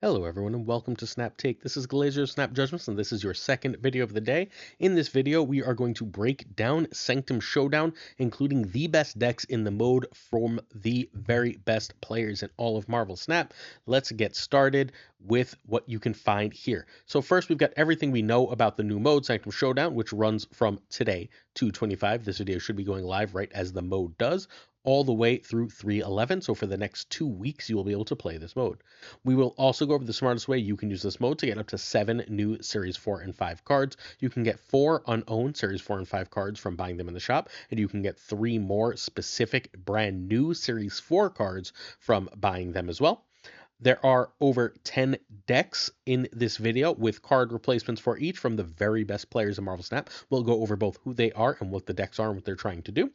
Hello everyone and welcome to Snap Take. This is Glazer Snap Judgments and this is your second video of the day. In this video we are going to break down Sanctum Showdown, including the best decks in the mode from the very best players in all of Marvel Snap. Let's get started with what you can find here. So first we've got everything we know about the new mode, Sanctum Showdown, which runs from today, 2/25. This video should be going live right as the mode does, all the way through 3/11. So for the next 2 weeks you will be able to play this mode. We will also go over the smartest way you can use this mode to get up to 7 new Series 4 and 5 cards. You can get 4 unowned Series 4 and 5 cards from buying them in the shop, and you can get 3 more specific brand new Series 4 cards from buying them as well. There are over 10 decks in this video with card replacements for each from the very best players in Marvel Snap. We'll go over both who they are and what the decks are and what they're trying to do.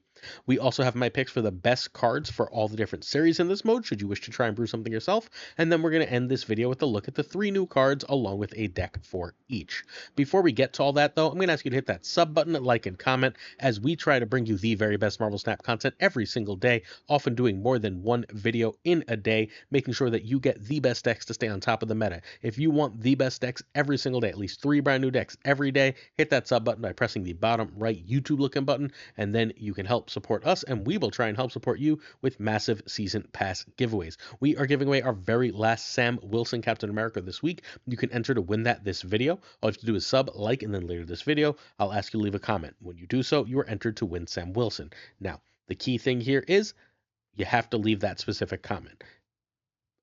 We also have my picks for the best cards for all the different series in this mode, should you wish to try and brew something yourself. And then we're going to end this video with a look at the 3 new cards along with a deck for each. Before we get to all that though, I'm going to ask you to hit that sub button, like, and comment as we try to bring you the very best Marvel Snap content every single day, often doing more than one video in a day, making sure that you get the best decks to stay on top of the meta. If you want the best decks every single day, at least 3 brand new decks every day, hit that sub button by pressing the bottom right YouTube looking button, and then you can help support us, and we will try and help support you with massive season pass giveaways. We are giving away our very last Sam Wilson Captain America this week. You can enter to win that this video. All you have to do is sub, like, and then later this video I'll ask you to leave a comment. When you do so, you are entered to win Sam Wilson. Now the key thing here is you have to leave that specific comment.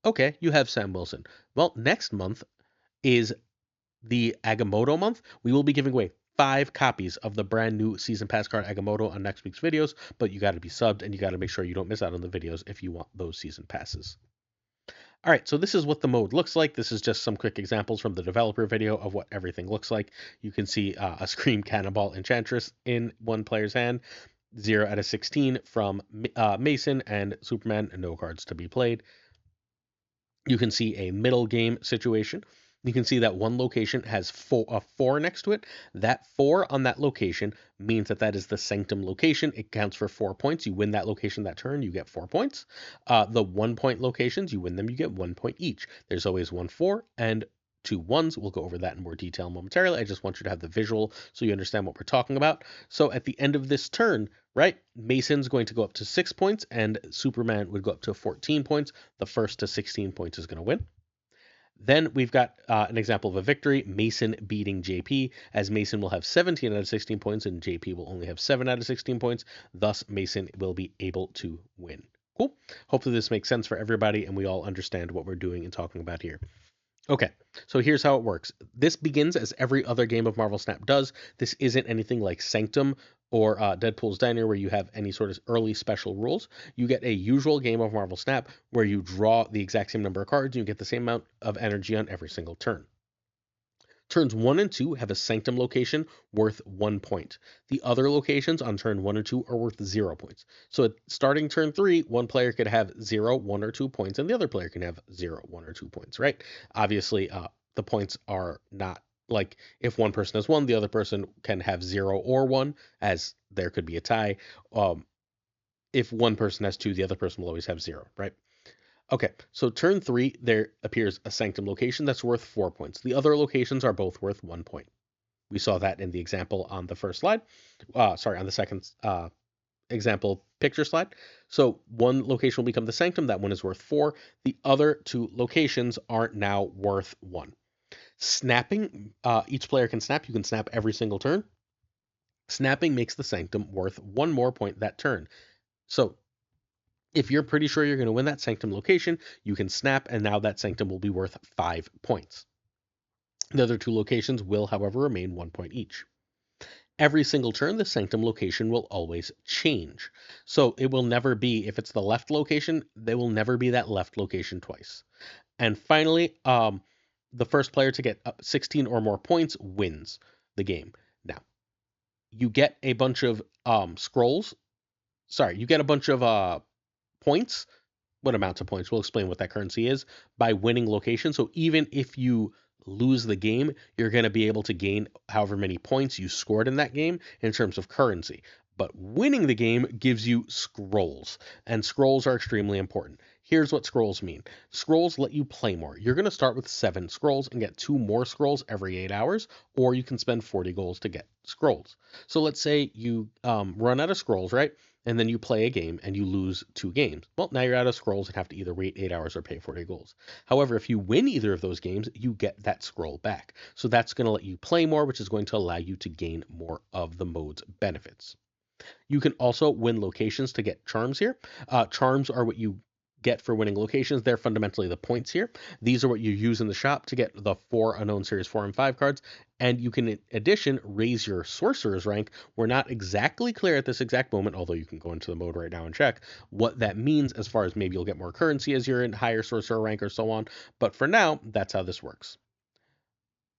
Okay, you have Sam Wilson. Well, next month is the Agamotto month. We will be giving away 5 copies of the brand new season pass card Agamotto on next week's videos, but you got to be subbed and you got to make sure you don't miss out on the videos if you want those season passes. All right, so this is what the mode looks like. This is just some quick examples from the developer video of what everything looks like. You can see a Scream Cannonball Enchantress in one player's hand, 0 out of 16 from Mason and Superman, and no cards to be played. You can see a middle game situation. You can see that one location has a 4 next to it. That 4 on that location means that that is the Sanctum location. It counts for 4 points. You win that location that turn, you get 4 points. The 1-point locations, you win them, you get 1 point each. There's always 1 4 and 2 1s. We'll go over that in more detail momentarily. I just want you to have the visual so you understand what we're talking about. So at the end of this turn, right, Mason's going to go up to 6 points and Superman would go up to 14 points. The first to 16 points is going to win. Then we've got an example of a victory, Mason beating JP, as Mason will have 17 out of 16 points and JP will only have 7 out of 16 points. Thus, Mason will be able to win. Cool. Hopefully this makes sense for everybody and we all understand what we're doing and talking about here. Okay, so here's how it works. This begins as every other game of Marvel Snap does. This isn't anything like Sanctum or Deadpool's Diner where you have any sort of early special rules. You get a usual game of Marvel Snap where you draw the exact same number of cards and you get the same amount of energy on every single turn. Turns 1 and 2 have a Sanctum location worth 1 point. The other locations on turn 1 and 2 are worth 0 points. So starting turn 3, one player could have 0, 1, or 2 points, and the other player can have 0, 1, or 2 points, right? Obviously, the points are not like if one person has 1, the other person can have 0 or 1, as there could be a tie. If one person has 2, the other person will always have 0, right? Okay, so turn 3, there appears a Sanctum location that's worth 4 points. The other locations are both worth 1 point. We saw that in the example on the first slide. On the second example picture slide. So one location will become the Sanctum. That one is worth 4. The other 2 locations are now worth 1. Snapping, each player can snap. You can snap every single turn. Snapping makes the Sanctum worth 1 more point that turn. So if you're pretty sure you're going to win that Sanctum location, you can snap, and now that Sanctum will be worth 5 points. The other 2 locations will, however, remain 1 point each. Every single turn, the Sanctum location will always change. So it will never be, if it's the left location, there will never be that left location twice. And finally, the first player to get 16 or more points wins the game. Now, you get a bunch of you get a bunch of points. What amount of points? We'll explain what that currency is by winning location. So even if you lose the game, you're going to be able to gain however many points you scored in that game in terms of currency. But winning the game gives you scrolls, and scrolls are extremely important. Here's what scrolls mean. Scrolls let you play more. You're going to start with 7 scrolls and get 2 more scrolls every 8 hours, or you can spend 40 goals to get scrolls. So let's say you run out of scrolls, right? And then you play a game and you lose 2 games. Well, now you're out of scrolls and have to either wait 8 hours or pay 40 goals. However, if you win either of those games, you get that scroll back. So that's going to let you play more, which is going to allow you to gain more of the mode's benefits. You can also win locations to get charms here. Charms are what you get for winning locations. They're fundamentally the points here. These are what you use in the shop to get the 4 unknown series 4 and 5 cards. And you can, in addition, raise your sorcerer's rank. We're not exactly clear at this exact moment, although you can go into the mode right now and check what that means as far as maybe you'll get more currency as you're in higher sorcerer rank or so on. But for now, that's how this works.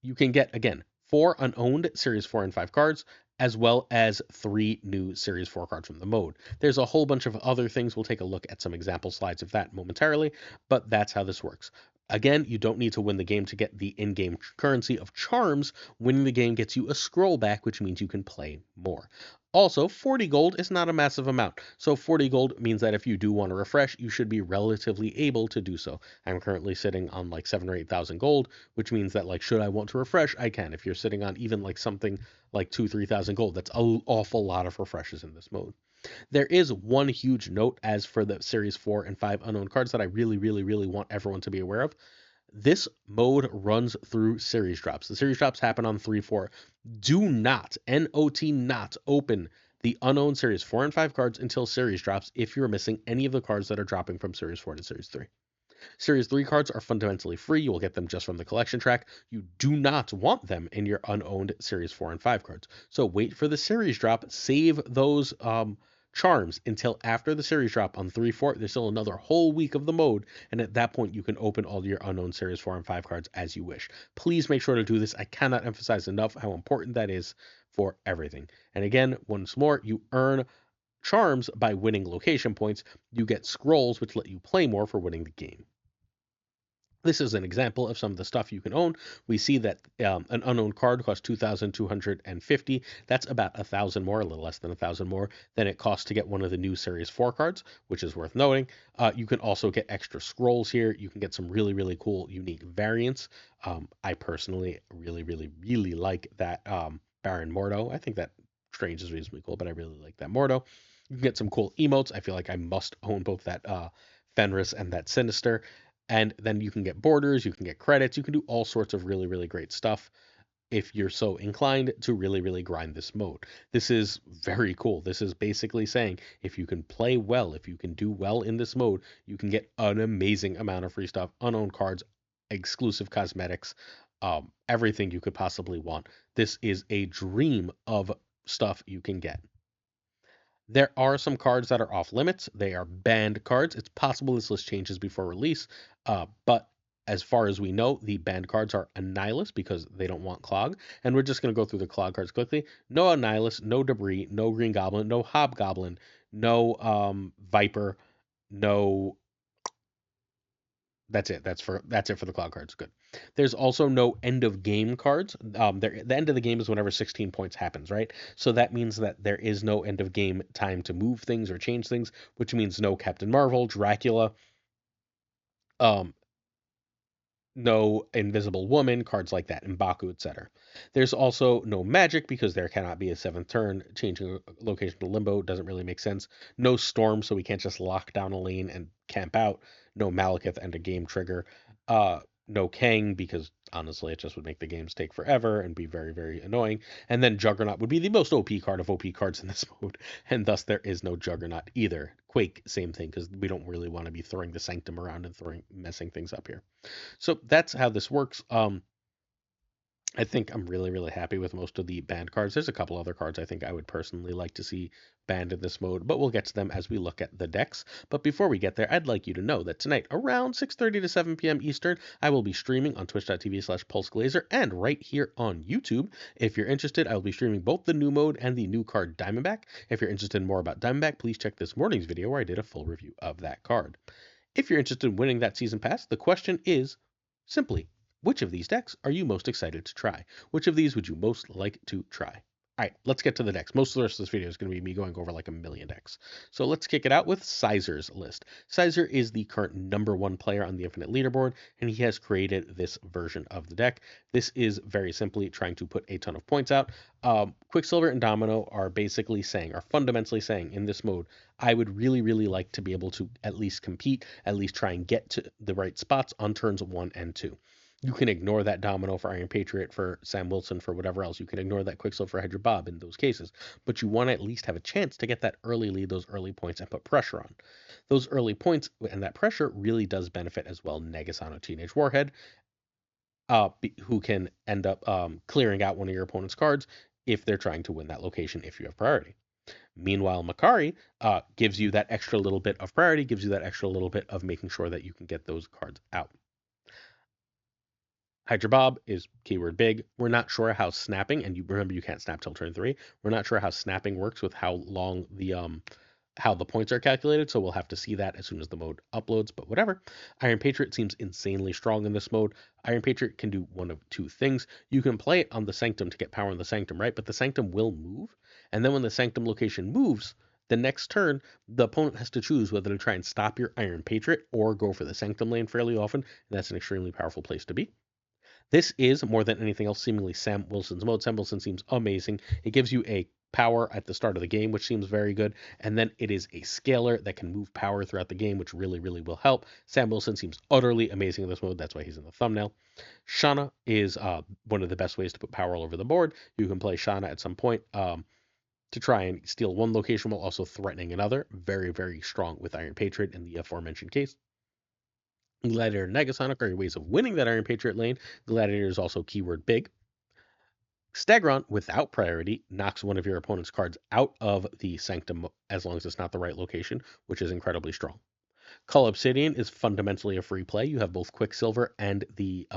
You can get, again, 4 unowned Series 4 and 5 cards, as well as 3 new Series 4 cards from the mode. There's a whole bunch of other things. We'll take a look at some example slides of that momentarily, but that's how this works. Again, you don't need to win the game to get the in-game currency of charms. Winning the game gets you a scroll back, which means you can play more. Also, 40 gold is not a massive amount. So 40 gold means that if you do want to refresh, you should be relatively able to do so. I'm currently sitting on like 7 or 8,000 gold, which means that like should I want to refresh, I can. If you're sitting on even like something like 2,000-3,000 gold, that's an awful lot of refreshes in this mode. There is one huge note as for the Series 4 and 5 unknown cards that I really, really, really want everyone to be aware of. This mode runs through series drops. The series drops happen on 3-4. Do not, N-O-T not, open the unknown Series 4 and 5 cards until series drops if you're missing any of the cards that are dropping from Series 4 to Series 3. Series 3 cards are fundamentally free. You will get them just from the collection track. You do not want them in your unowned Series 4 and 5 cards. So wait for the series drop. Save those charms until after the series drop on 3-4. There's still another whole week of the mode, and at that point you can open all your unknown Series 4 and 5 cards as you wish. Please make sure to do this. I cannot emphasize enough how important that is for everything. And again, once more, you earn charms by winning location points. You get scrolls, which let you play more for winning the game. This is an example of some of the stuff you can own. We see that an unknown card costs 2,250. That's about 1,000 more, a little less than 1,000 more than it costs to get one of the new Series 4 cards, which is worth noting. You can also get extra scrolls here. You can get some really, really cool, unique variants. I personally really, really, really like that Baron Mordo. I think that Strange is reasonably cool, but I really like that Mordo. You can get some cool emotes. I feel like I must own both that Fenris and that Sinister. And then you can get borders, you can get credits, you can do all sorts of really, really great stuff if you're so inclined to really, really grind this mode. This is very cool. This is basically saying if you can play well, if you can do well in this mode, you can get an amazing amount of free stuff, unowned cards, exclusive cosmetics, everything you could possibly want. This is a dream of stuff you can get. There are some cards that are off limits. They are banned cards. It's possible this list changes before release, but as far as we know, the banned cards are Annihilus because they don't want Clog. And we're just going to go through the Clog cards quickly. No Annihilus, no Debris, no Green Goblin, no Hobgoblin, no Viper, no. That's it. That's it for the cloud cards. Good. There's also no end of game cards. The end of the game is whenever 16 points happens, right? So that means that there is no end of game time to move things or change things, which means no Captain Marvel, Dracula, um, no Invisible Woman, cards like that, M'Baku, etc. There's also no magic because there cannot be a 7th turn. Changing a location to limbo doesn't really make sense. No storm, so we can't just lock down a lane and camp out. No Malekith and a game trigger. No Kang because honestly it just would make the games take forever and be very, very annoying. And then Juggernaut would be the most OP card of OP cards in this mode, and thus there is no Juggernaut either. Quake, same thing, because we don't really want to be throwing the Sanctum around and messing things up here. So that's how this works. I think I'm really, really happy with most of the banned cards. There's a couple other cards I think I would personally like to see banned in this mode, but we'll get to them as we look at the decks. But before we get there, I'd like you to know that tonight, around 6:30 to 7 p.m. Eastern, I will be streaming on twitch.tv/pulseglazer and right here on YouTube. If you're interested, I will be streaming both the new mode and the new card Diamondback. If you're interested in more about Diamondback, please check this morning's video where I did a full review of that card. If you're interested in winning that season pass, the question is simply, which of these decks are you most excited to try? Which of these would you most like to try? All right, let's get to the decks. Most of the rest of this video is going to be me going over like a million decks. So let's kick it out with Sizer's list. Sizer is the current #1 player on the Infinite leaderboard, and he has created this version of the deck. This is very simply trying to put a ton of points out. Quicksilver and Domino are fundamentally saying in this mode, I would really, really like to be able to at least compete, at least try and get to the right spots on turns 1 and 2. You can ignore that Domino for Iron Patriot, for Sam Wilson, for whatever else. You can ignore that Quicksilver for Hydra Bob in those cases. But you want to at least have a chance to get that early lead, those early points, and put pressure on. Those early points and that pressure really does benefit as well Negasonic Teenage Warhead, who can end up clearing out one of your opponent's cards if they're trying to win that location if you have priority. Meanwhile, Makari gives you that extra little bit of priority, gives you that extra little bit of making sure that you can get those cards out. Hydra Bob is keyword big. We're not sure how snapping, and you remember you can't snap till turn 3. We're not sure how snapping works with how long how the points are calculated, so we'll have to see that as soon as the mode uploads, but whatever. Iron Patriot seems insanely strong in this mode. Iron Patriot can do one of two things. You can play it on the Sanctum to get power on the Sanctum, right? But the Sanctum will move, and then when the Sanctum location moves, the next turn, the opponent has to choose whether to try and stop your Iron Patriot or go for the Sanctum lane fairly often, and that's an extremely powerful place to be. This is, more than anything else, seemingly Sam Wilson's mode. Sam Wilson seems amazing. It gives you a power at the start of the game, which seems very good, and then it is a scaler that can move power throughout the game, which really, really will help. Sam Wilson seems utterly amazing in this mode. That's why he's in the thumbnail. Shauna is one of the best ways to put power all over the board. You can play Shauna at some point to try and steal one location while also threatening another. Very, very strong with Iron Patriot in the aforementioned case. Gladiator and Negasonic are your ways of winning that Iron Patriot lane. Gladiator is also keyword big. Stegron, without priority, knocks one of your opponent's cards out of the Sanctum as long as it's not the right location, which is incredibly strong. Cull Obsidian is fundamentally a free play. You have both Quicksilver and the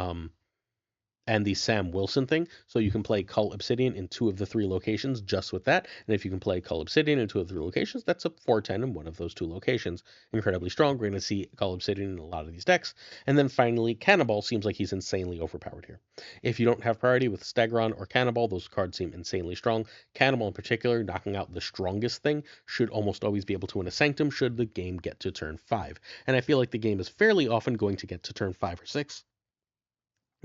Sam Wilson thing. So you can play Cull Obsidian in 2 of the 3 locations just with that. And if you can play Cull Obsidian in 2 of the 3 locations, that's a 410 in one of those 2 locations. Incredibly strong. We're going to see Cull Obsidian in a lot of these decks. And then finally, Cannonball seems like he's insanely overpowered here. If you don't have priority with Stegron or Cannonball, those cards seem insanely strong. Cannonball in particular, knocking out the strongest thing, should almost always be able to win a Sanctum should the game get to turn 5. And I feel like the game is fairly often going to get to turn 5 or 6.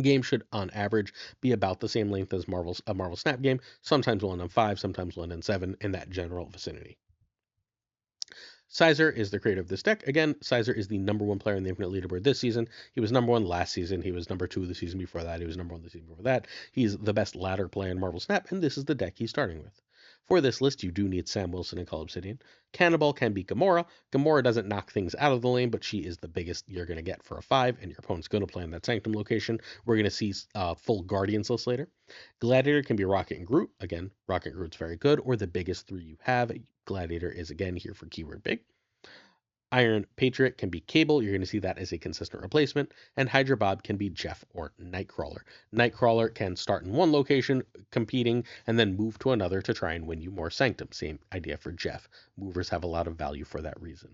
Game should, on average, be about the same length as a Marvel Snap game, sometimes 1 and 5, sometimes 1 and 7, in that general vicinity. Sizer is the creator of this deck. Again, Sizer is the #1 player in the Infinite leaderboard this season. He was #1 last season. He was #2 the season before that. He was #1 the season before that. He's the best ladder player in Marvel Snap, and this is the deck he's starting with. For this list, you do need Sam Wilson and Cull Obsidian. Cannonball can be Gamora. Gamora doesn't knock things out of the lane, but she is the biggest you're going to get for a 5, and your opponent's going to play in that Sanctum location. We're going to see full Guardians list later. Gladiator can be Rocket and Groot. Again, Rocket and Groot's very good, or the biggest 3 you have. Gladiator is, again, here for keyword big. Iron Patriot can be Cable. You're going to see that as a consistent replacement. And Hydra Bob can be Jeff or Nightcrawler. Nightcrawler can start in one location competing and then move to another to try and win you more Sanctum. Same idea for Jeff. Movers have a lot of value for that reason.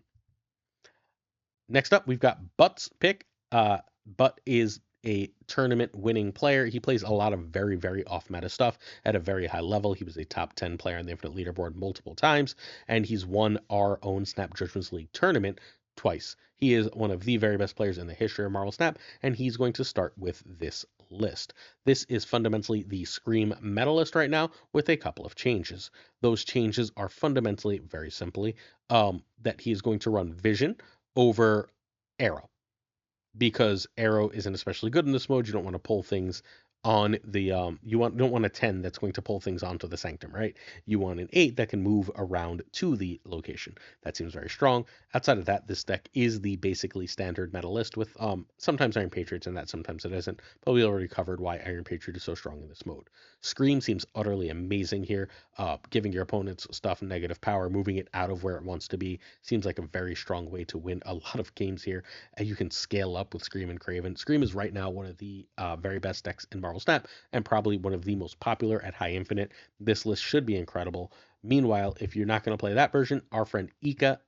Next up, we've got Butt's pick. Butt is a tournament winning player. He plays a lot of very, very off meta stuff at a very high level. He was a top 10 player on the Infinite leaderboard multiple times, and he's won our own Snap Judgments League tournament twice. He is one of the very best players in the history of Marvel Snap, and he's going to start with this list. This is fundamentally the Scream meta list right now with a couple of changes. Those changes are fundamentally, very simply, that he is going to run Vision over Arrow, because Arrow isn't especially good in this mode. You don't want to pull things on the don't want a 10 that's going to pull things onto the Sanctum, right? You want an 8 that can move around to the location. That seems very strong. Outside of that, this deck is the basically standard meta list with sometimes Iron Patriots in that, sometimes it isn't, but we already covered why Iron Patriot is so strong in this mode. Scream seems utterly amazing here. Giving your opponent's stuff negative power, moving it out of where it wants to be, seems like a very strong way to win a lot of games here. And you can scale up with Scream and Craven. Scream is right now one of the very best decks in Marvel Snap, and probably one of the most popular at high infinite. This list should be incredible. Meanwhile, if you're not going to play that version, our friend Ika,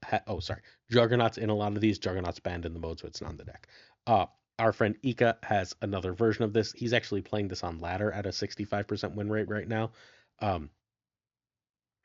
Juggernaut's in a lot of these. Juggernaut's banned in the mode, so it's not on the deck. Our friend Ika has another version of this. He's actually playing this on ladder at a 65% win rate right now.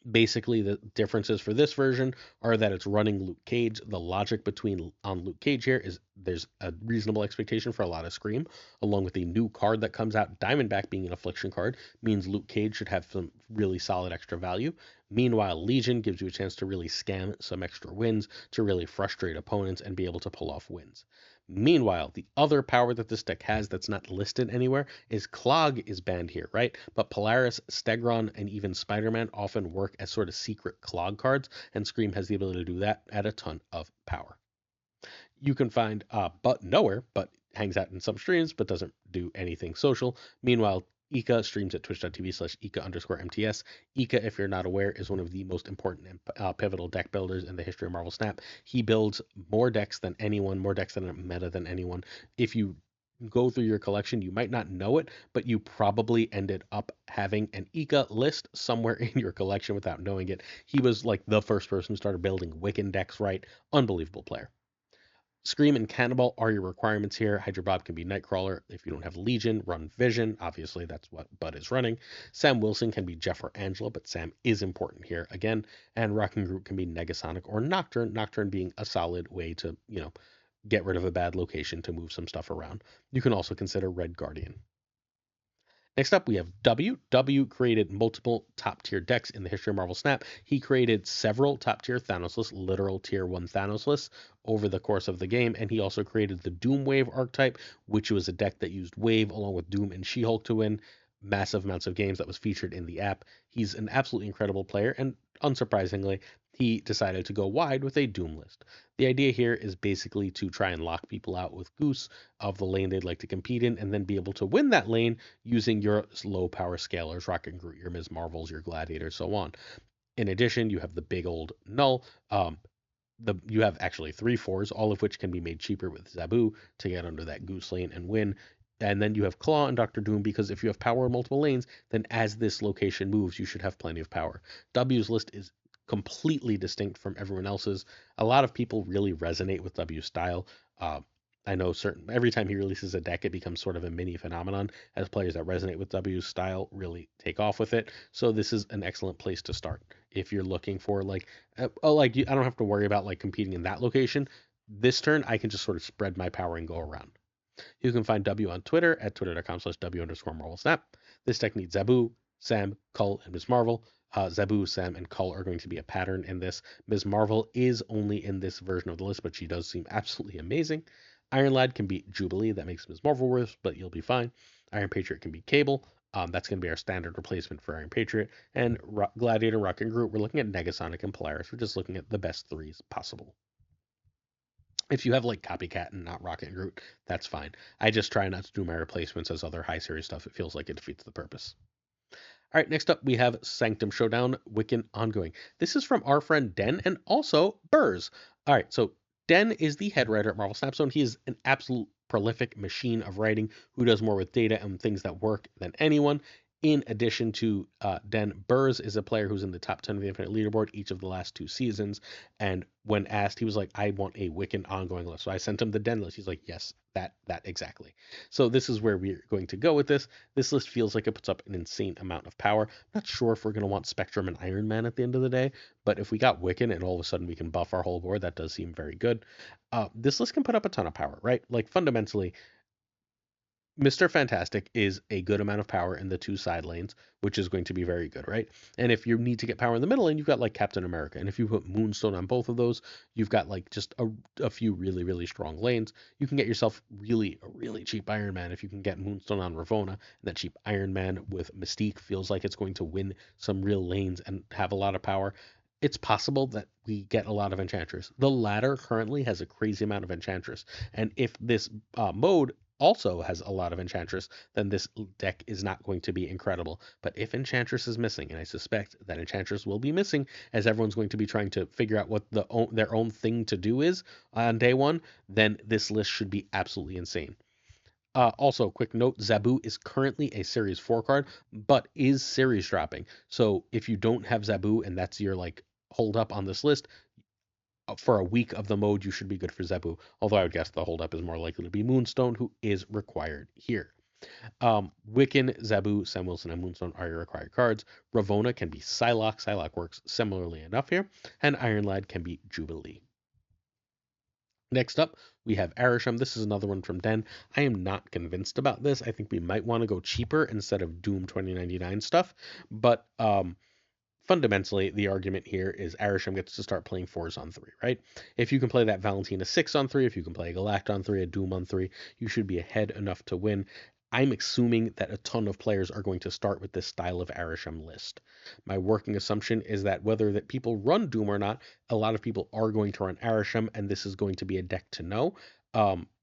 Basically, the differences for this version are that it's running Luke Cage. The logic between on Luke Cage here is there's a reasonable expectation for a lot of Scream, along with a new card that comes out. Diamondback being an affliction card means Luke Cage should have some really solid extra value. Meanwhile, Legion gives you a chance to really scam some extra wins, to really frustrate opponents and be able to pull off wins. Meanwhile, the other power that this deck has that's not listed anywhere is Clog is banned here, right? But Polaris, Stegron, and even Spider-Man often work as sort of secret Clog cards, and Scream has the ability to do that at a ton of power. You can find But Nowhere, but hangs out in some streams, but doesn't do anything social. Meanwhile, Ika streams at twitch.tv/Ika_MTS. Ika, if you're not aware, is one of the most important and pivotal deck builders in the history of Marvel Snap. He builds more decks than anyone, more decks than a meta than anyone. If you go through your collection, you might not know it, but you probably ended up having an Ika list somewhere in your collection without knowing it. He was like the first person who started building Wiccan decks, right? Unbelievable player. Scream and Cannibal are your requirements here. Hydra Bob can be Nightcrawler. If you don't have Legion, run Vision. Obviously, that's what Bud is running. Sam Wilson can be Jeff or Angela, but Sam is important here again. And Rock and Groot can be Negasonic or Nocturne. Nocturne being a solid way to, get rid of a bad location to move some stuff around. You can also consider Red Guardian. Next up, we have W. W created multiple top tier decks in the history of Marvel Snap. He created several top tier Thanos lists, literal tier 1 Thanos lists, over the course of the game, and he also created the Doom Wave archetype, which was a deck that used Wave along with Doom and She Hulk to win massive amounts of games that was featured in the app. He's an absolutely incredible player, and unsurprisingly, he decided to go wide with a Doom list. The idea here is basically to try and lock people out with Goose of the lane they'd like to compete in, and then be able to win that lane using your low power scalers, Rocket Groot, your Ms. Marvels, your Gladiators, so on. In addition, you have the big old Null. You have actually 3/4s, all of which can be made cheaper with Zabu to get under that Goose lane and win. And then you have Claw and Doctor Doom, because if you have power in multiple lanes, then as this location moves, you should have plenty of power. W's list is completely distinct from everyone else's. A lot of people really resonate with W's style. I know every time he releases a deck, it becomes sort of a mini phenomenon as players that resonate with W's style really take off with it. So this is an excellent place to start if you're looking for I don't have to worry about like competing in that location. This turn, I can just sort of spread my power and go around. You can find W on Twitter at twitter.com/W_MarvelSnap. This deck needs Zabu, Sam, Cull, and Ms. Marvel. Zabu, Sam, and Cull are going to be a pattern in this. Ms. Marvel is only in this version of the list, but she does seem absolutely amazing. Iron Lad can be Jubilee, that makes Ms. Marvel worse, but you'll be fine. Iron Patriot can be Cable. That's going to be our standard replacement for Iron Patriot. And Gladiator, Rock, and Groot, we're looking at Negasonic and Polaris. We're just looking at the best threes possible. If you have like Copycat and not Rocket and Groot, that's fine. I just try not to do my replacements as other high series stuff. It feels like it defeats the purpose. All right, next up we have Sanctum Showdown Wiccan Ongoing. This is from our friend Den and also Burrs. All right, so Den is the head writer at Marvel Snap Zone. He is an absolute prolific machine of writing who does more with data and things that work than anyone. In addition to Den, Burrs is a player who's in the top 10 of the Infinite Leaderboard each of the last 2 seasons. And when asked, he was like, I want a Wiccan ongoing list. So I sent him the Den list. He's like, yes, that exactly. So this is where we're going to go with this. This list feels like it puts up an insane amount of power. I'm not sure if we're going to want Spectrum and Iron Man at the end of the day, but if we got Wiccan and all of a sudden we can buff our whole board, that does seem very good. This list can put up a ton of power, right? Like fundamentally, Mr. Fantastic is a good amount of power in the 2 side lanes, which is going to be very good, right? And if you need to get power in the middle lane, you've got like Captain America. And if you put Moonstone on both of those, you've got like just a few really, really strong lanes. You can get yourself a really cheap Iron Man if you can get Moonstone on Ravonna. And that cheap Iron Man with Mystique feels like it's going to win some real lanes and have a lot of power. It's possible that we get a lot of Enchantress. The ladder currently has a crazy amount of Enchantress. And if this mode also has a lot of Enchantress, then this deck is not going to be incredible. But if Enchantress is missing, and I suspect that Enchantress will be missing, as everyone's going to be trying to figure out what their own thing to do is on day 1, then this list should be absolutely insane. Also, quick note, Zabu is currently a Series 4 card, but is series dropping. So if you don't have Zabu and that's your like hold up on this list, for a week of the mode, you should be good for Zebu. Although I would guess the holdup is more likely to be Moonstone, who is required here. Wiccan, Zabu, Sam Wilson, and Moonstone are your required cards. Ravona can be Psylocke. Psylocke works similarly enough here. And Iron Lad can be Jubilee. Next up, we have Arisham. This is another one from Den. I am not convinced about this. I think we might want to go cheaper instead of Doom 2099 stuff. But fundamentally, the argument here is Arisham gets to start playing 4s on 3, right? If you can play that Valentina 6 on 3, if you can play a Galacta on 3, a Doom on 3, you should be ahead enough to win. I'm assuming that a ton of players are going to start with this style of Arisham list. My working assumption is that whether that people run Doom or not, a lot of people are going to run Arisham, and this is going to be a deck to know.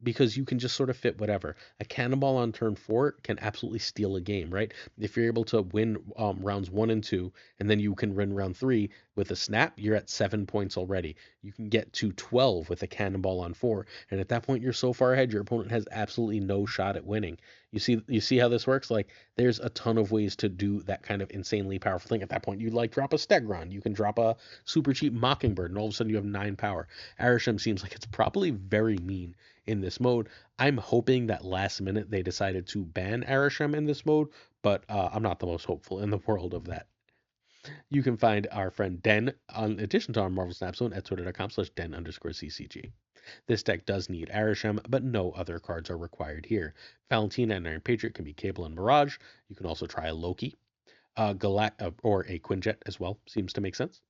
Because you can just sort of fit whatever. A cannonball on turn 4 can absolutely steal a game, right? If you're able to win rounds 1 and 2, and then you can win round 3 with a snap, you're at 7 points already. You can get to 12 with a cannonball on 4, and at that point you're so far ahead, your opponent has absolutely no shot at winning. You see how this works? Like, there's a ton of ways to do that kind of insanely powerful thing. At that point, you'd like drop a Stegron, you can drop a super cheap Mockingbird, and all of a sudden you have 9 power. Arisham seems like it's probably very mean in this mode. I'm hoping that last minute they decided to ban Arisham in this mode, but I'm not the most hopeful in the world of that. You can find our friend Den, in addition to our Marvel Snap Zone, at twitter.com/den_CCG. This deck does need Arisham, but no other cards are required here. Valentina and Iron Patriot can be Cable and Mirage. You can also try a Loki, or a Quinjet as well. Seems to make sense.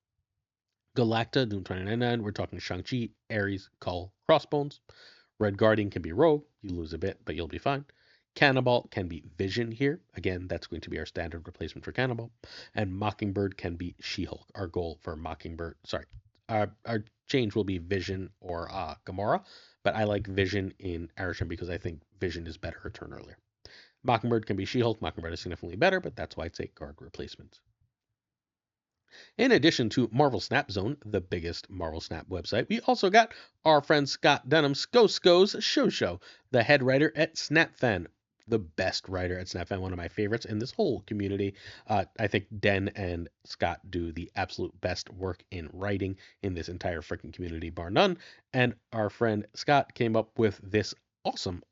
Galacta, Doom 2099, we're talking Shang-Chi, Ares, Cull, Crossbones. Red Guardian can be Rogue. You lose a bit, but you'll be fine. Cannonball can be Vision here. Again, that's going to be our standard replacement for Cannonball. And Mockingbird can be She-Hulk. Our goal for Mockingbird, sorry, our change will be Vision or Gamora, but I like Vision in Arisham because I think Vision is better a turn earlier. Mockingbird can be She-Hulk. Mockingbird is significantly better, but that's why it's a guard replacement. In addition to Marvel Snap Zone, the biggest Marvel Snap website, we also got our friend Scott Denham's Sko's Show, the head writer at SnapFan, the best writer at SnapFan, one of my favorites in this whole community. I think Den and Scott do the absolute best work in writing in this entire freaking community, bar none. And our friend Scott came up with this awesome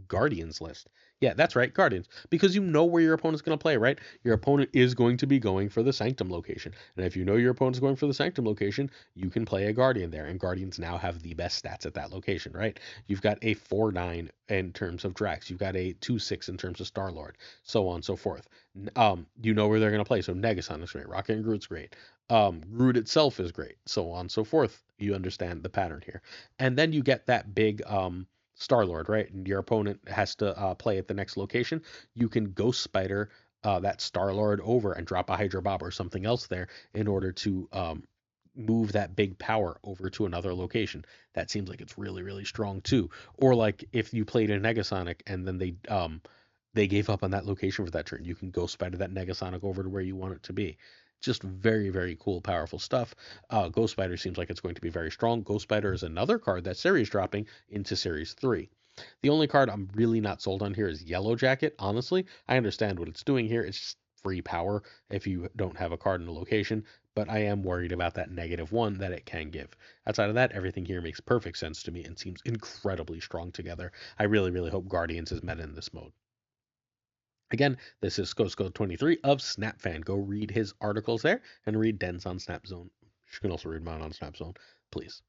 Guardians list. Yeah, that's right, Guardians. Because you know where your opponent's going to play, right? Your opponent is going to be going for the Sanctum location. And if you know your opponent's going for the Sanctum location, you can play a Guardian there. And Guardians now have the best stats at that location, right? You've got a 4/9 in terms of Drax. You've got a 2/6 in terms of Star-Lord, so on and so forth. You know where they're going to play. So Negasonic is great. Rocket and Groot's great. Groot itself is great, so on and so forth. You understand the pattern here. And then you get that big Star-Lord, right? And your opponent has to play at the next location. You can Ghost Spider that Star-Lord over and drop a Hydra Bob or something else there in order to move that big power over to another location. That seems like it's really strong too. Or like if you played a Negasonic and then they gave up on that location for that turn, you can Ghost Spider that Negasonic over to where you want it to be. Just very cool, powerful stuff. Ghost Spider seems like it's going to be very strong. Ghost Spider is another card that's series dropping into Series 3. The only card I'm really not sold on here is Yellow Jacket. Honestly, I understand what it's doing here. It's just free power if you don't have a card in the location, but I am worried about that -1 that it can give. Outside of that, everything here makes perfect sense to me and seems incredibly strong together. I really hope Guardians is meta in this mode. Again, this is Skosko23 of SnapFan. Go read his articles there and read Den's on SnapZone. You can also read mine on SnapZone, please.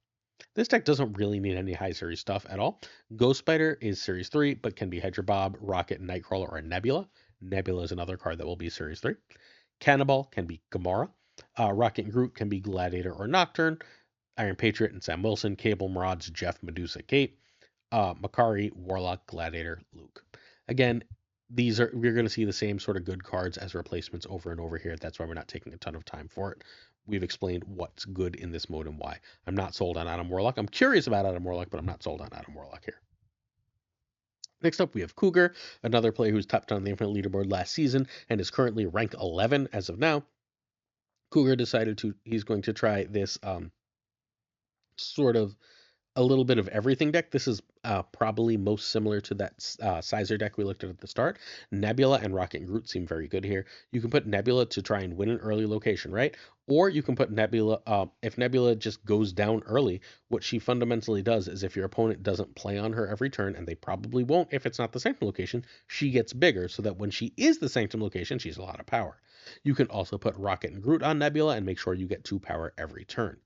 This deck doesn't really need any high series stuff at all. Ghost Spider is Series 3, but can be Hydra Bob, Rocket, Nightcrawler, or Nebula. Nebula is another card that will be Series 3. Cannonball can be Gamora. Rocket and Groot can be Gladiator or Nocturne. Iron Patriot and Sam Wilson. Cable, Mirage, Jeff, Medusa, Kate. Makari, Warlock, Gladiator, Luke. Again, we're going to see the same sort of good cards as replacements over and over here. That's why we're not taking a ton of time for it. We've explained what's good in this mode and why. I'm not sold on Adam Warlock. I'm curious about Adam Warlock, but I'm not sold on Adam Warlock here. Next up, we have Cougar, another player who's topped on the Infinite Leaderboard last season and is currently rank 11 as of now. Cougar decided he's going to try this sort of a little bit of everything deck. This is probably most similar to that Sizer deck we looked at the start. Nebula and Rocket and Groot seem very good here. You can put Nebula to try and win an early location, right? Or you can put Nebula, if Nebula just goes down early, what she fundamentally does is if your opponent doesn't play on her every turn, and they probably won't if it's not the Sanctum location, she gets bigger so that when she is the Sanctum location, she's a lot of power. You can also put Rocket and Groot on Nebula and make sure you get 2 power every turn.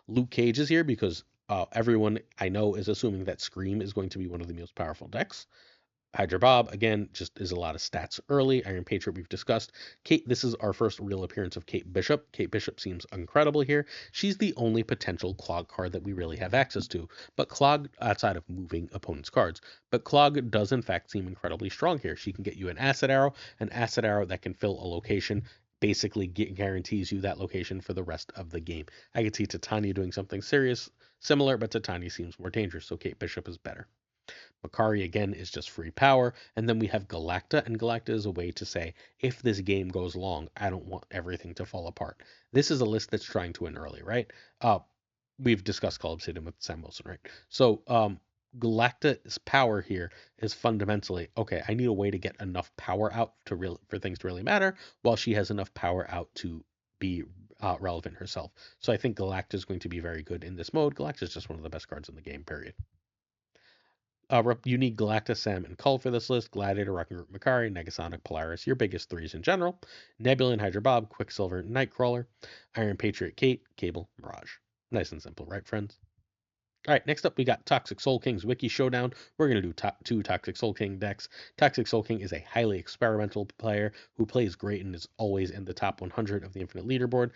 Luke Cage is here because everyone I know is assuming that Scream is going to be one of the most powerful decks. Hydra Bob, again, just is a lot of stats early. Iron Patriot, we've discussed. Kate, this is our first real appearance of Kate Bishop. Kate Bishop seems incredible here. She's the only potential Clog card that we really have access to, but Clog, outside of moving opponent's cards, but Clog does in fact seem incredibly strong here. She can get you an Acid Arrow that can fill a location, basically guarantees you that location for the rest of the game. I could see Titania doing something similar, but Titania seems more dangerous, so Kate Bishop is better. Makari again is just free power, and then we have Galacta, and Galacta is a way to say, if this game goes long, I don't want everything to fall apart. This is a list that's trying to win early, right? We've discussed Call Obsidian with Sam Wilson, right? So Galacta's power here is fundamentally, okay, I need a way to get enough power out for things to really matter, while she has enough power out to be relevant herself. So I think Galacta is going to be very good in this mode. Galacta is just one of the best cards in the game, period. You need Galactus, Sam, and Cull for this list. Gladiator, Wrecking Group, Makari, Negasonic, Polaris, your biggest threes in general. Nebula and Hydra Bob, Quicksilver, Nightcrawler, Iron Patriot, Kate, Cable, Mirage. Nice and simple, right, friends? All right, next up we got Toxic Soul King's Wiki Showdown. We're going to do two Toxic Soul King decks. Toxic Soul King is a highly experimental player who plays great and is always in the top 100 of the Infinite Leaderboard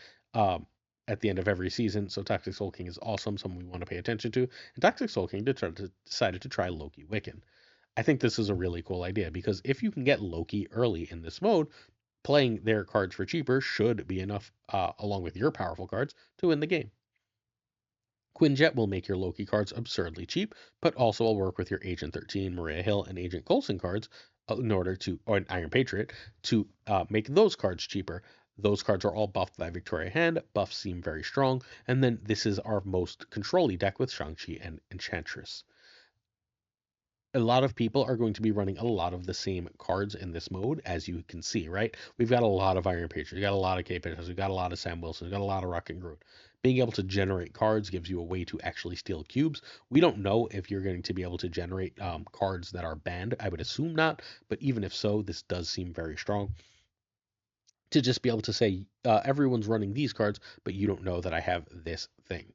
at the end of every season. So Toxic Soul King is awesome, someone we want to pay attention to. And Toxic Soul King decided to try Loki Wiccan. I think this is a really cool idea because if you can get Loki early in this mode, playing their cards for cheaper should be enough, along with your powerful cards, to win the game. Quinjet will make your Loki cards absurdly cheap, but also will work with your Agent 13, Maria Hill, and Agent Coulson cards in order to, or an Iron Patriot, to make those cards cheaper. Those cards are all buffed by Victoria Hand. Buffs seem very strong. And then this is our most control-y deck with Shang-Chi and Enchantress. A lot of people are going to be running a lot of the same cards in this mode, as you can see, right? We've got a lot of Iron Patriots, we've got a lot of K-Pitches, we've got a lot of Sam Wilson, we've got a lot of Rocket Groot. Being able to generate cards gives you a way to actually steal cubes. We don't know if you're going to be able to generate cards that are banned. I would assume not, but even if so, this does seem very strong. To just be able to say, everyone's running these cards, but you don't know that I have this thing.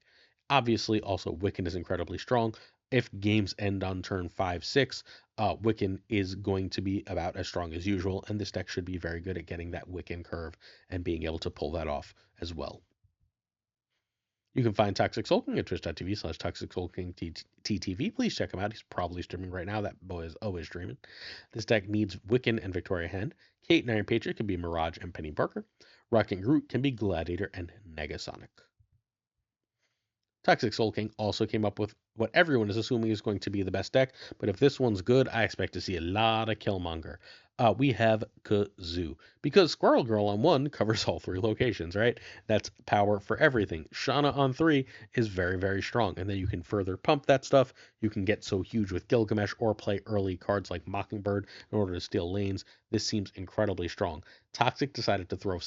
Obviously, also, Wiccan is incredibly strong. If games end on turn 5, 6, Wiccan is going to be about as strong as usual, and this deck should be very good at getting that Wiccan curve and being able to pull that off as well. You can find Toxic Soul King at twitch.tv/Toxic Soul King TTV. Please check him out. He's probably streaming right now. That boy is always streaming. This deck needs Wiccan and Victoria Hand. Kate and Iron Patriot can be Mirage and Penny Parker. Rocket and Groot can be Gladiator and Negasonic. Toxic Soul King also came up with what everyone is assuming is going to be the best deck, but if this one's good, I expect to see a lot of Killmonger. We have Kazoo, because Squirrel Girl on 1 covers all 3 locations, right? That's power for everything. Shauna on 3 is very, very strong, and then you can further pump that stuff. You can get so huge with Gilgamesh or play early cards like Mockingbird in order to steal lanes. This seems incredibly strong. Toxic decided to throw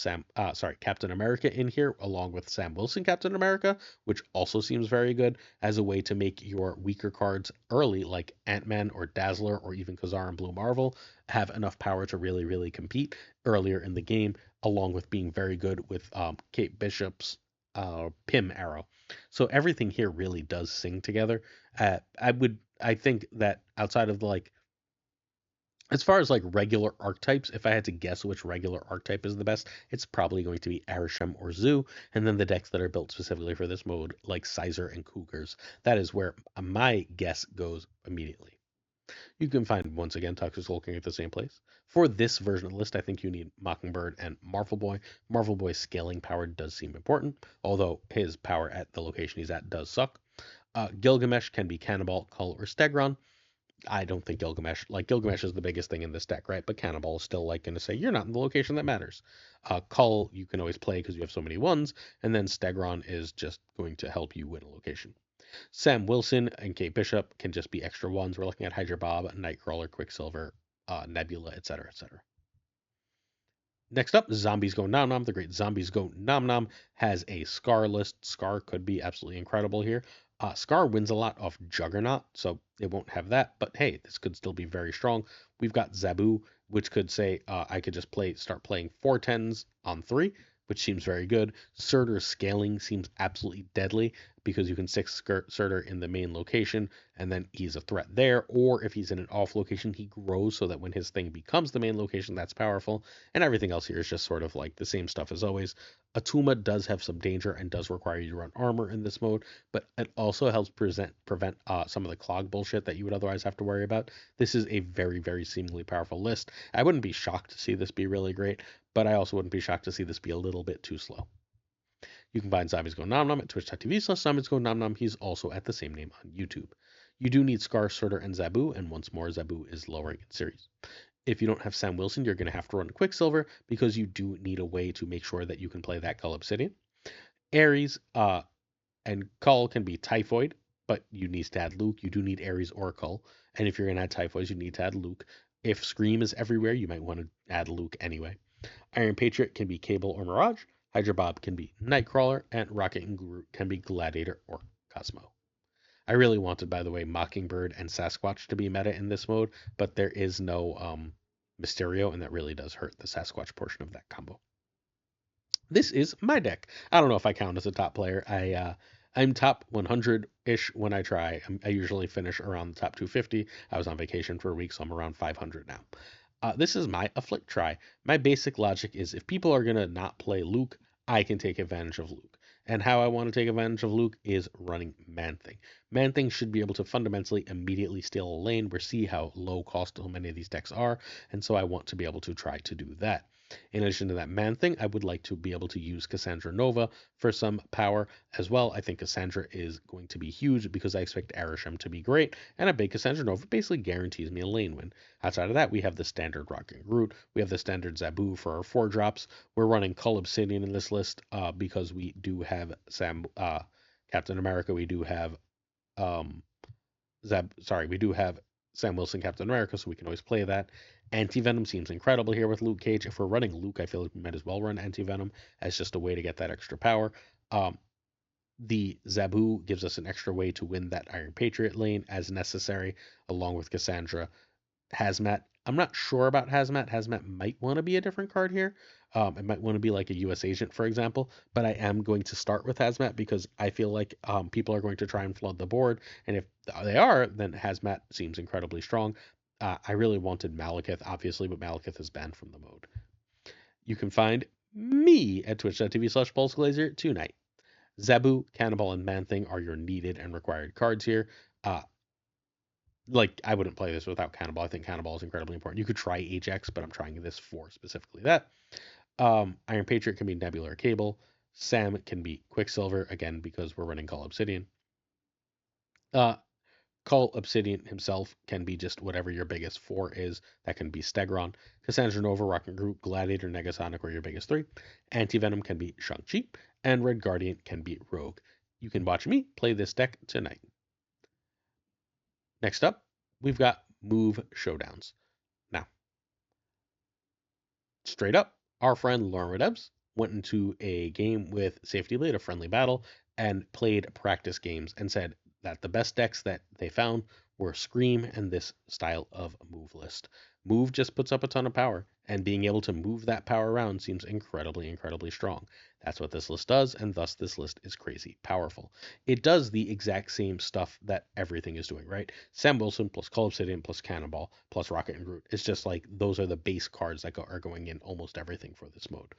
Captain America in here along with Sam Wilson Captain America, which also seems very good as a way to make your weaker cards early, like Ant-Man or Dazzler or even Kazar and Blue Marvel, have enough power to really, really compete earlier in the game, along with being very good with Kate Bishop's Pym arrow. So everything here really does sing together. I think that outside of as far as regular archetypes, if I had to guess which regular archetype is the best, it's probably going to be Arishem or Zoo, and then the decks that are built specifically for this mode, like Sizer and Cougars. That is where my guess goes immediately. You can find, once again, Toxic Soul King at the same place. For this version of the list, I think you need Mockingbird and Marvel Boy. Marvel Boy's scaling power does seem important, although his power at the location he's at does suck. Gilgamesh can be Cannonball, Cull, or Stegron. I don't think Gilgamesh is the biggest thing in this deck, right? But Cannonball is still going to say, you're not in the location that matters. Cull, you can always play because you have so many ones, and then Stegron is just going to help you win a location. Sam Wilson and Kate Bishop can just be extra ones. We're looking at Hydra Bob, Nightcrawler, Quicksilver, Nebula, etc., etc. Next up, Zombies Go Nom Nom. The great Zombies Go Nom Nom has a Scar list. Scar could be absolutely incredible here. Scar wins a lot off Juggernaut, so it won't have that. But hey, this could still be very strong. We've got Zabu, which could say I could just start playing 4/10s on 3, which seems very good. Surtur's scaling seems absolutely deadly because you can 6 Surtur in the main location, and then he's a threat there. Or if he's in an off location, he grows so that when his thing becomes the main location, that's powerful. And everything else here is just sort of like the same stuff as always. Atuma does have some danger and does require you to run armor in this mode, but it also helps prevent some of the clog bullshit that you would otherwise have to worry about. This is a very, very seemingly powerful list. I wouldn't be shocked to see this be really great, but I also wouldn't be shocked to see this be a little bit too slow. You can find Zombies Go Nom Nom at twitch.tv/Zombies Go Nom Nom. He's also at the same name on YouTube. You do need Scar, Surtur, and Zabu, and once more, Zabu is lowering in series. If you don't have Sam Wilson, you're going to have to run Quicksilver because you do need a way to make sure that you can play that Cull Obsidian. Ares and Cull can be Typhoid, but you need to add Luke. You do need Ares or Cull. And if you're going to add Typhoids, you need to add Luke. If Scream is everywhere, you might want to add Luke anyway. Iron Patriot can be Cable or Mirage. Hydra Bob can be Nightcrawler. And Rocket and Groot can be Gladiator or Cosmo. I really wanted, by the way, Mockingbird and Sasquatch to be meta in this mode, but there is no Mysterio, and that really does hurt the Sasquatch portion of that combo. This is my deck. I don't know if I count as a top player. I'm top 100-ish when I try. I usually finish around the top 250. I was on vacation for a week, so I'm around 500 now. This is my afflict try. My basic logic is if people are going to not play Luke, I can take advantage of Luke. And how I want to take advantage of Luke is running Man-Thing. Man-Thing should be able to fundamentally immediately steal a lane. We see how low cost so many of these decks are, and so I want to be able to try to do that. In addition to that Man-Thing, I would like to be able to use Cassandra Nova for some power as well. I think Cassandra is going to be huge because I expect Arishem to be great, and a big Cassandra Nova basically guarantees me a lane win. Outside of that, we have the standard Rock and Groot. We have the standard Zabu for our 4-drops. We're running Cull Obsidian in this list because we do have Captain America. We do have we do have Sam Wilson, Captain America, so we can always play that. Anti-Venom seems incredible here with Luke Cage. If we're running Luke, I feel like we might as well run Anti-Venom as just a way to get that extra power. The Zabu gives us an extra way to win that Iron Patriot lane as necessary, along with Cassandra. Hazmat, I'm not sure about Hazmat. Hazmat might want to be a different card here. It might want to be like a U.S. agent, for example, but I am going to start with Hazmat because I feel like people are going to try and flood the board, and if they are, then Hazmat seems incredibly strong. I really wanted Malekith, obviously, but Malekith is banned from the mode. You can find me at twitch.tv/PulseGlazer tonight. Zabu, Cannonball, and Man-Thing are your needed and required cards here. Like, I wouldn't play this without Cannonball. I think Cannonball is incredibly important. You could try Ajax, but I'm trying this for specifically that. Iron Patriot can be Nebula or Cable. Sam can be Quicksilver, again, because we're running Cull Obsidian. Cull Obsidian himself can be just whatever your biggest 4 is. That can be Stegron. Cassandra Nova, Rocket Groot, Gladiator, Negasonic are your biggest 3. Anti-Venom can be Shang-Chi. And Red Guardian can be Rogue. You can watch me play this deck tonight. Next up, we've got move showdowns. Now, straight up, our friend Lauren Redebs went into a game with Safety Blade, a friendly battle, and played practice games and said that the best decks that they found were Scream and this style of move list. Move just puts up a ton of power, and being able to move that power around seems incredibly, incredibly strong. That's what this list does, and thus this list is crazy powerful. It does the exact same stuff that everything is doing, right? Sam Wilson plus Cull Obsidian plus Cannonball plus Rocket and Groot. It's just like those are the base cards that are going in almost everything for this mode.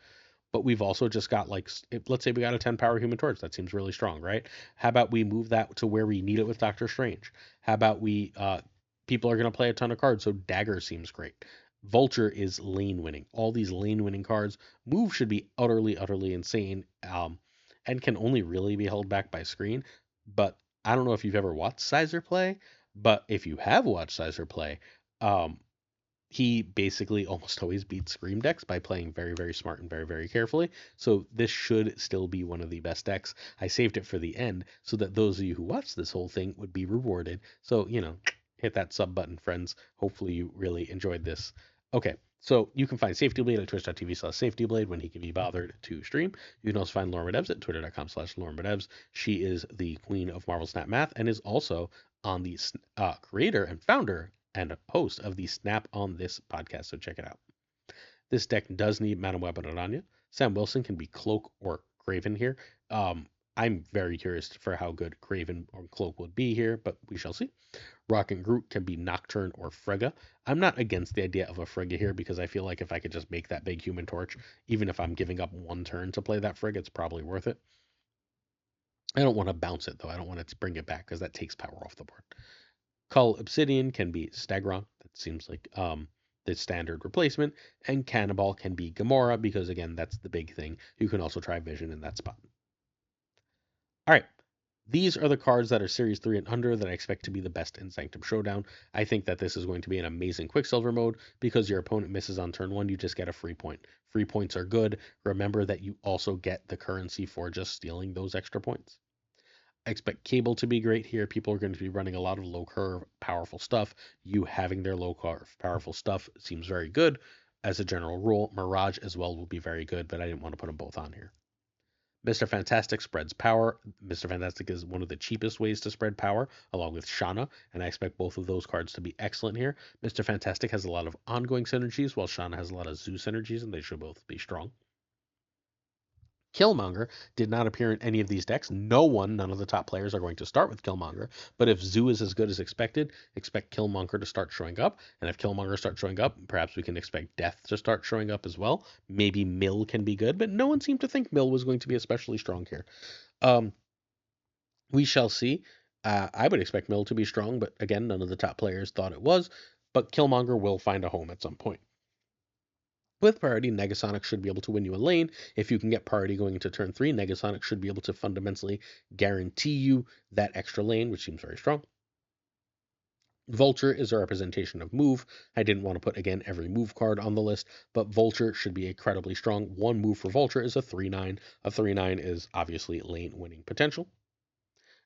But we've also just got like, let's say we got a 10 power Human Torch. That seems really strong, right? How about we move that to where we need it with Doctor Strange? How about we, people are going to play a ton of cards, so Dagger seems great. Vulture is lane winning. All these lane winning cards. Move should be utterly, utterly insane, and can only really be held back by screen. But I don't know if you've ever watched Sizer play, but if you have watched Sizer play, he basically almost always beats Scream decks by playing very, very smart and very, very carefully. So this should still be one of the best decks. I saved it for the end so that those of you who watch this whole thing would be rewarded. So, hit that sub button, friends. Hopefully you really enjoyed this. Okay, so you can find Safety Blade at twitch.tv/SafetyBlade when he can be bothered to stream. You can also find Lauren Bedevs at twitter.com/Lauren Bedevs. She is the queen of Marvel Snap Math and is also on the creator and founder and host of the Snap on This podcast, so check it out. This deck does need Madam Web and Aranya. Sam Wilson can be Cloak or Craven here. I'm very curious for how good Craven or Cloak would be here, but we shall see. Rock and Groot can be Nocturne or Frigga. I'm not against the idea of a Frigga here because I feel like if I could just make that big Human Torch, even if I'm giving up one turn to play that Frigga, it's probably worth it. I don't want to bounce it though. I don't want to bring it back because that takes power off the board. Cull Obsidian can be Stegron. That seems like the standard replacement. And Cannonball can be Gamora because, again, that's the big thing. You can also try Vision in that spot. All right. These are the cards that are Series 3 and under that I expect to be the best in Sanctum Showdown. I think that this is going to be an amazing Quicksilver mode because your opponent misses on turn 1, you just get a free point. Free points are good. Remember that you also get the currency for just stealing those extra points. I expect Cable to be great here. People are going to be running a lot of low curve, powerful stuff. You having their low curve, powerful stuff seems very good as a general rule. Mirage as well will be very good, but I didn't want to put them both on here. Mr. Fantastic spreads power. Mr. Fantastic is one of the cheapest ways to spread power, along with Shauna, and I expect both of those cards to be excellent here. Mr. Fantastic has a lot of ongoing synergies, while Shauna has a lot of zoo synergies, and they should both be strong. Killmonger did not appear in any of these decks. None of the top players are going to start with Killmonger. But if Zoo is as good as expected, expect Killmonger to start showing up. And if Killmonger starts showing up, perhaps we can expect Death to start showing up as well. Maybe Mill can be good, but no one seemed to think Mill was going to be especially strong here. We shall see. I would expect Mill to be strong, but again, none of the top players thought it was. But Killmonger will find a home at some point. With priority, Negasonic should be able to win you a lane. If you can get priority going into turn 3, Negasonic should be able to fundamentally guarantee you that extra lane, which seems very strong. Vulture is a representation of move. I didn't want to put, again, every move card on the list, but Vulture should be incredibly strong. One move for Vulture is a 3/9. A 3/9 is obviously lane winning potential.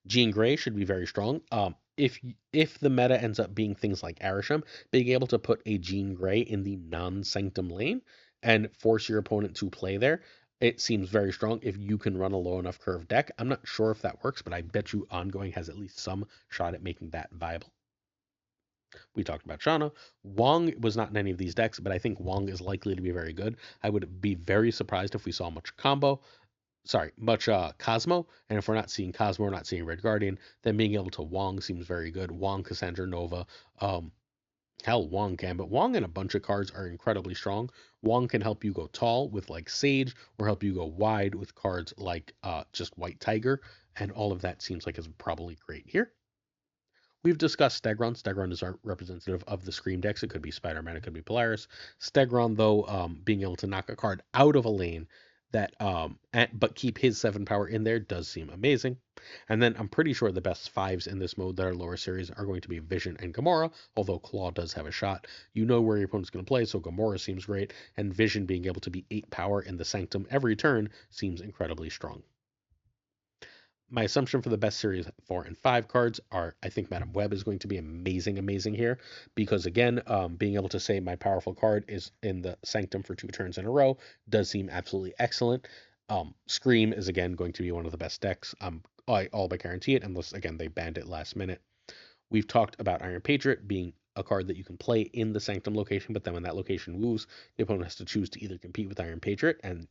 Jean Grey should be very strong. If the meta ends up being things like Arisham, being able to put a Jean Grey in the non-sanctum lane and force your opponent to play there, it seems very strong if you can run a low enough curve deck. I'm not sure if that works, but I bet you ongoing has at least some shot at making that viable. We talked about Shauna. Wong was not in any of these decks, but I think Wong is likely to be very good. I would be very surprised if we saw much Cosmo, and if we're not seeing Cosmo, we're not seeing Red Guardian, then being able to Wong seems very good. Wong, Cassandra Nova, Wong can, but Wong and a bunch of cards are incredibly strong. Wong can help you go tall with like Sage, or help you go wide with cards like just White Tiger, and all of that seems like is probably great here. We've discussed Stegron. Stegron is our representative of the Scream decks. It could be Spider-Man, it could be Polaris. Stegron, though, being able to knock a card out of a lane that but keep his 7 power in there does seem amazing. And then I'm pretty sure the best 5s in this mode that are lower series are going to be Vision and Gamora, although Claw does have a shot. You know where your opponent's going to play, so Gamora seems great, and Vision being able to be 8 power in the Sanctum every turn seems incredibly strong. My assumption for the best series 4 and 5 cards are, I think Madam Web is going to be amazing here, because again, being able to say my powerful card is in the Sanctum for 2 turns in a row does seem absolutely excellent. Scream is again going to be one of the best decks. I all but guarantee it, unless again they banned it last minute. We've talked about Iron Patriot being a card that you can play in the Sanctum location, but then when that location moves, the opponent has to choose to either compete with Iron Patriot and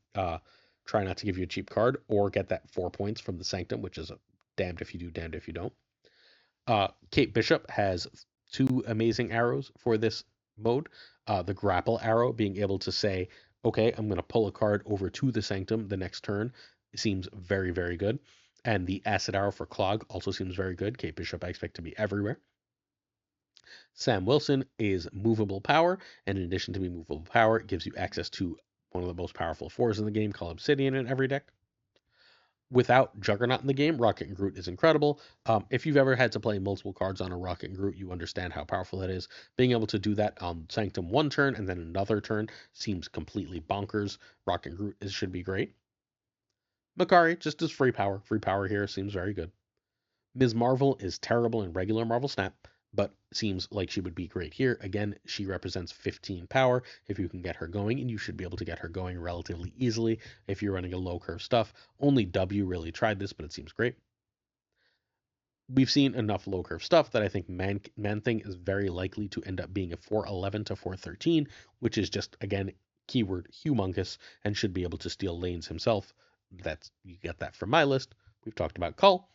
try not to give you a cheap card, or get that 4 points from the Sanctum, which is a damned if you do, damned if you don't. Kate Bishop has 2 amazing arrows for this mode. The grapple arrow, being able to say, okay, I'm going to pull a card over to the Sanctum the next turn, seems very, very good. And the acid arrow for Clog also seems very good. Kate Bishop I expect to be everywhere. Sam Wilson is movable power, and in addition to being movable power, it gives you access to one of the most powerful 4s in the game, called Obsidian, in every deck. Without Juggernaut in the game, Rocket and Groot is incredible. If you've ever had to play multiple cards on a Rocket and Groot, you understand how powerful that is. Being able to do that on Sanctum one turn and then another turn seems completely bonkers. Rocket and Groot should be great. Makari just as free power. Free power here seems very good. Ms. Marvel is terrible in regular Marvel Snap, but seems like she would be great here. Again, she represents 15 power if you can get her going, and you should be able to get her going relatively easily if you're running a low curve stuff. Only W really tried this, but it seems great. We've seen enough low curve stuff that I think Man Thing is very likely to end up being a 411 to 413, which is just, again, keyword humongous and should be able to steal lanes himself. You get that from my list. We've talked about Cull.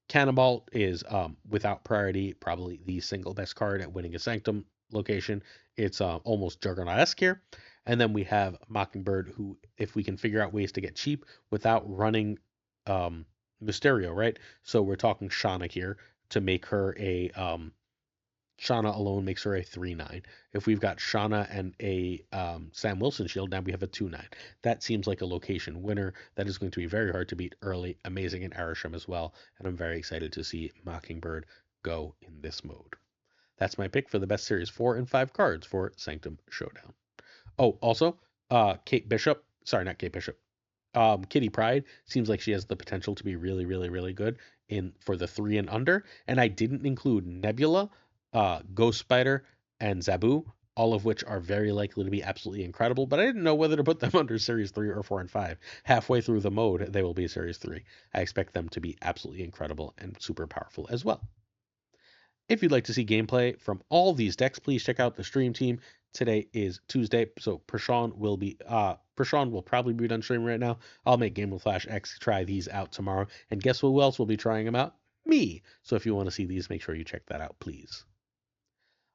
Cannonball is, without priority, probably the single best card at winning a Sanctum location. It's almost Juggernaut-esque here. And then we have Mockingbird, who, if we can figure out ways to get cheap without running Mysterio, right? So we're talking Shauna here to make her a Shauna alone makes her a 3/9. If we've got Shauna and a Sam Wilson shield, now we have a 2/9. That seems like a location winner. That is going to be very hard to beat early. Amazing in Arisham as well. And I'm very excited to see Mockingbird go in this mode. That's my pick for the best series 4 and 5 cards for Sanctum Showdown. Oh, also, Kate Bishop. Sorry, not Kate Bishop. Kitty Pryde seems like she has the potential to be really, really, really good in for the 3 and under. And I didn't include Nebula, Ghost Spider, and Zabu, all of which are very likely to be absolutely incredible. But I didn't know whether to put them under Series 3 or 4 and 5. Halfway through the mode, they will be Series 3. I expect them to be absolutely incredible and super powerful as well. If you'd like to see gameplay from all these decks, please check out the stream team. Today is Tuesday, so Prashant will probably be done streaming right now. I'll make Game with Flash X try these out tomorrow, and guess who else will be trying them out? Me. So if you want to see these, make sure you check that out, please.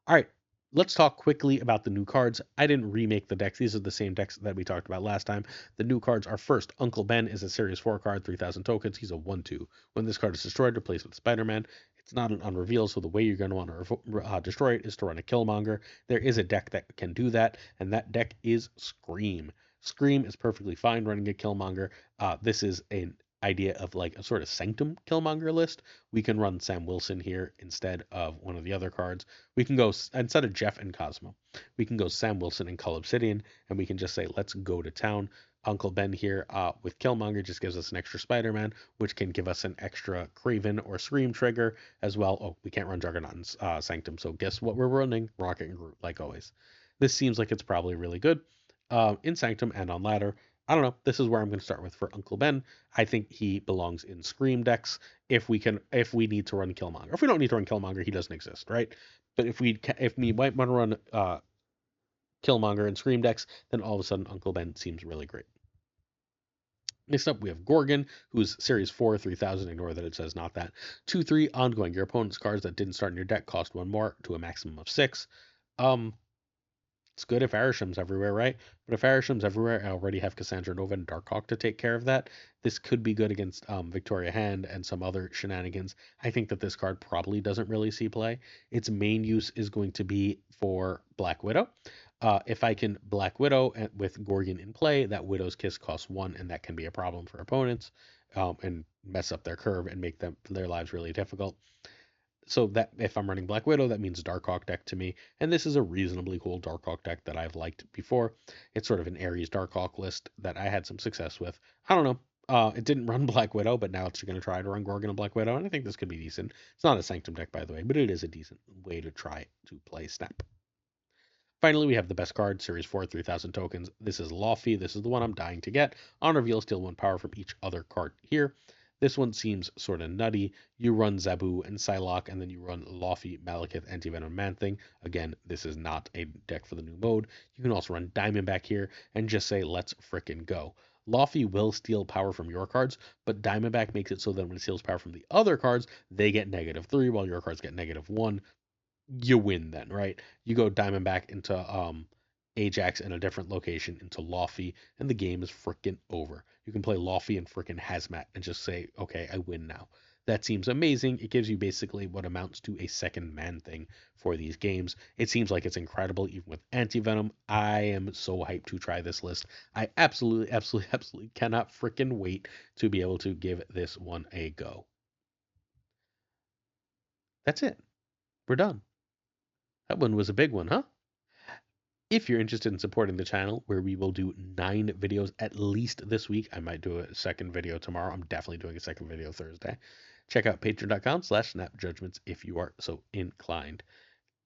All right, let's talk quickly about the new cards. I didn't remake the decks. These are the same decks that we talked about last time. The new cards are first, Uncle Ben is a Series 4 card, 3,000 tokens. He's a 1/2. When this card is destroyed, replace with Spider-Man. It's not an unreveal, so the way you're going to want to destroy it is to run a Killmonger. There is a deck that can do that, and that deck is Scream. Scream is perfectly fine running a Killmonger. This is an idea of like a sort of Sanctum Killmonger list. We can run Sam Wilson here instead of one of the other cards. We can go, instead of Jeff and Cosmo, we can go Sam Wilson and Cull Obsidian, and we can just say, let's go to town. Uncle Ben here with Killmonger just gives us an extra Spider-Man, which can give us an extra Craven or Scream trigger as well. Oh, we can't run Juggernaut and Sanctum, so guess what we're running? Rocket and Groot, like always. This seems like it's probably really good in Sanctum and on ladder. I don't know. This is where I'm going to start with for Uncle Ben. I think he belongs in Scream decks if we need to run Killmonger. If we don't need to run Killmonger, he doesn't exist, right? But if we might want to run Killmonger and Scream decks, then all of a sudden Uncle Ben seems really great. Next up, we have Gorgon, who's Series 4, 3,000. Ignore that it says not that. 2/3 ongoing. Your opponent's cards that didn't start in your deck cost 1 more to a maximum of 6. It's good if Arisham's everywhere, right? But if Arisham's everywhere, I already have Cassandra Nova and Darkhawk to take care of that. This could be good against Victoria Hand and some other shenanigans. I think that this card probably doesn't really see play. Its main use is going to be for Black Widow. If I can Black Widow with Gorgon in play, that Widow's Kiss costs 1, and that can be a problem for opponents and mess up their curve and make their lives really difficult. So that if I'm running Black Widow, that means Darkhawk deck to me, and this is a reasonably cool Darkhawk deck that I've liked before. It's sort of an Ares Darkhawk list that I had some success with. I don't know. It didn't run Black Widow, but now it's going to try to run Gorgon and Black Widow, and I think this could be decent. It's not a Sanctum deck, by the way, but it is a decent way to try to play Snap. Finally, we have the best card, Series 4, 3,000 tokens. This is Laufey. This is the one I'm dying to get. On reveal, steal 1 power from each other card here. This one seems sort of nutty. You run Zabu and Psylocke, and then you run Laufey, Malekith, Antivenom, Man-Thing. Again, this is not a deck for the new mode. You can also run Diamondback here and just say, let's frickin' go. Laufey will steal power from your cards, but Diamondback makes it so that when it steals power from the other cards, they get -3 while your cards get -1. You win then, right? You go Diamondback into Ajax in a different location into Laufey, and the game is freaking over. You can play Laufey and freaking Hazmat and just say, okay, I win now. That seems amazing. It gives you basically what amounts to a second man thing for these games. It seems like it's incredible, even with Anti-Venom. I am so hyped to try this list. I absolutely, absolutely, absolutely cannot freaking wait to be able to give this one a go. That's it. We're done. That one was a big one, huh? If you're interested in supporting the channel, where we will do 9 videos at least this week, I might do a second video tomorrow. I'm definitely doing a second video Thursday. Check out patreon.com/snapjudgments if you are so inclined.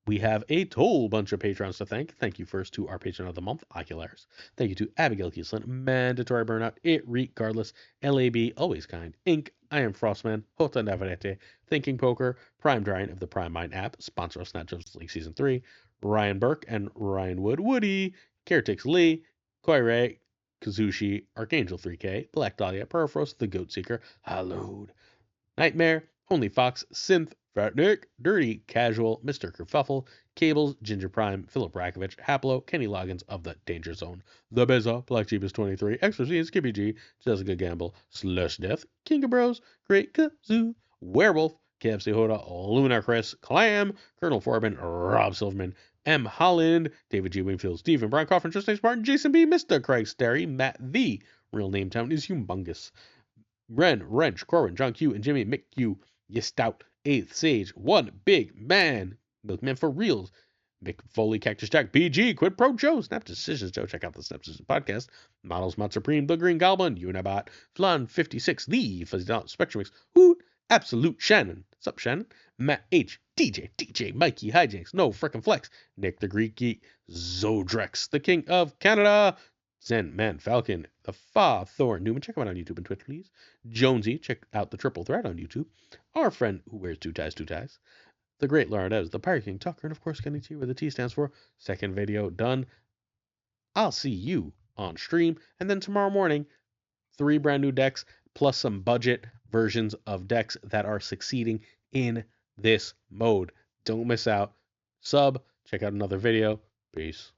We have a whole bunch of patrons to thank. Thank you first to our patron of the month, Ocularis. Thank you to Abigail Kiesland, Mandatory Burnout, It Regardless, LAB, Always Kind, Inc., I Am Frostman, Hota Navarrete, Thinking Poker, Prime Drying of the Prime Mind app, sponsor of Snap Jumps League Season 3, Ryan Burke and Ryan Wood, Woody, Caretix Lee, Koire, Kazushi, Archangel 3K, Black Dahlia, Perforos, The Goat Seeker, Hallowed, Nightmare, Only Fox, Synth, Fat Nick, Dirty, Casual, Mr. Kerfuffle, Cables, Ginger Prime, Philip Rakovich, Haplo, Kenny Loggins of the Danger Zone, The Beza, Black Jeebus 23, Extra Z, Skippy G, Jessica Gamble, Slush Death, King of Bros, Great Kazoo, Werewolf, KFC Hoda, Luna Chris, Clam, Colonel Forbin, Rob Silverman, M. Holland, David G. Wingfield, Stephen Brian Coffin, Tristan Spartan, Jason B., Mr. Craig Sterry, Matt V. Real name town is humongous. Ren, Wrench, Corwin, John Q, and Jimmy McQ, you stout, Eighth Sage, One Big Man, Milkman for Reals, Mick Foley, Cactus Jack, BG, Quid Pro Joe, Snap Decisions Joe, check out the Snap Decisions podcast, Models Mod Supreme, The Green Goblin, Unibot, Flan 56, The Fuzzy Dot, Spectrum Mix, Hoot, Absolute Shannon, sup Shannon, Matt H, DJ, Mikey, Hijinks, No Frickin' Flex, Nick the Greek Geek, Zodrex, the King of Canada, Zen Man Falcon, the Fa Thorn Newman. Check him out on YouTube and Twitch, please. Jonesy, check out the Triple Threat on YouTube. Our friend who wears two ties. The great Lauren the Pirate King Tucker, and of course Kenny T, where the T stands for. Second video done. I'll see you on stream, and then tomorrow morning, 3 brand new decks plus some budget versions of decks that are succeeding in this mode. Don't miss out. Sub, check out another video. Peace.